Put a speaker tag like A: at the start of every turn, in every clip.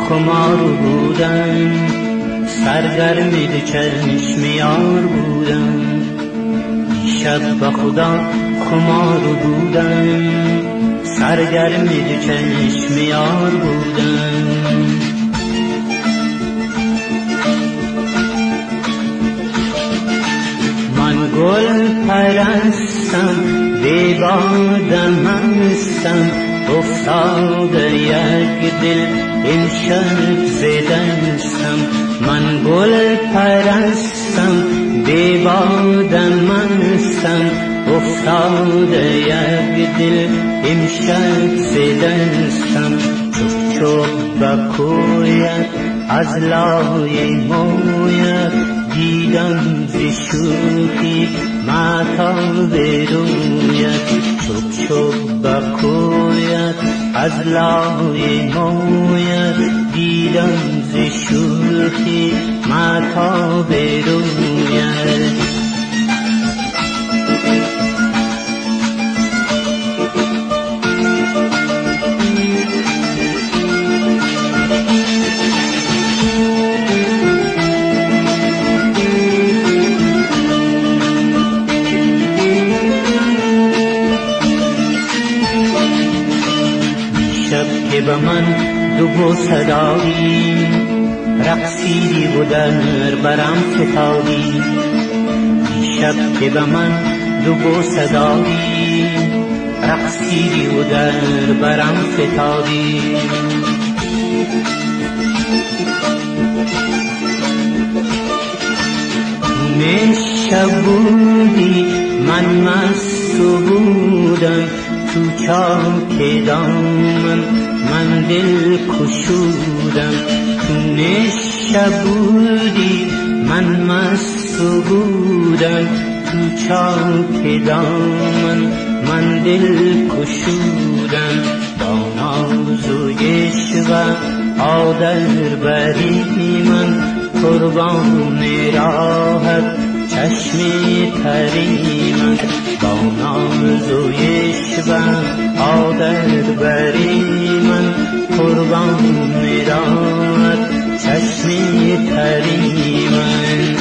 A: خمار بودم، سرگرم دو چشم یار بودم. دیشب با خدا خمار بودم، سرگرم دو چشم یار بودم. من گل پرستم، بی بادم هستم، افتاده یک دل امشب زدستم. من گل پرستم، بی بادم هستم، افتاده یک دل امشب زدستم. چوب چوب بکویت از لای مویت، دیدم ز شوخی ماتاب رویت. چوب چوب بکویت از لای مویت، دیدم ز شوخی ماتاب رویت. که به من دو صدایی رقصیدی و در برم فتادی. دیشب که به من دو صدایی رقصیدی و در برم فتادی. شب بودی من مست بودم، تو چاک دامن من دل کشودم. تو شب بودی من مست بودم، تو چاک دامن من دل کشودم. با ناز و عشق آدر بری من قربان راحت چشم تری من. با ناز و عشق آدر بری من قربان راحت چشم تری من.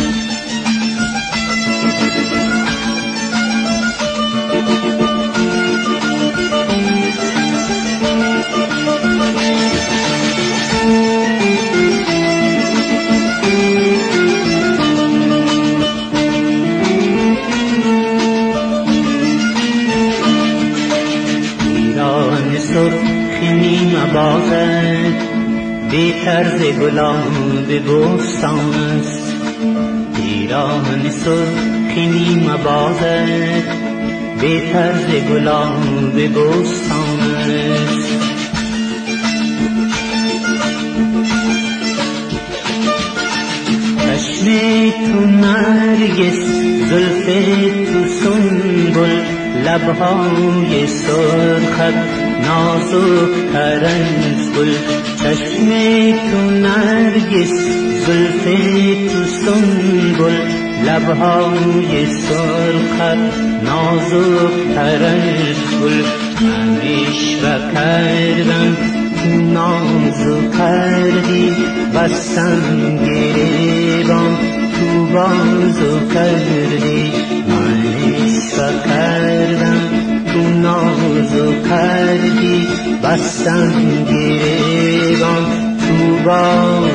A: سرخی مبازد بی طرز گلاب بستان است. پیراهن سرخی مبازد بی طرز گلاب بستان است. چشم تو نرگس، زلف تو سنبل، لبهای سرخت نازک تر از گل. چشم تو نرگس، زلف تو سنبل، لبهای سرخت نازک تر از گل. من عشق کردم تو نازو کردی، بستم گریبان تو بازو کردی. من عشق کردم تو نازو کردی، بستم گریبان تو بازو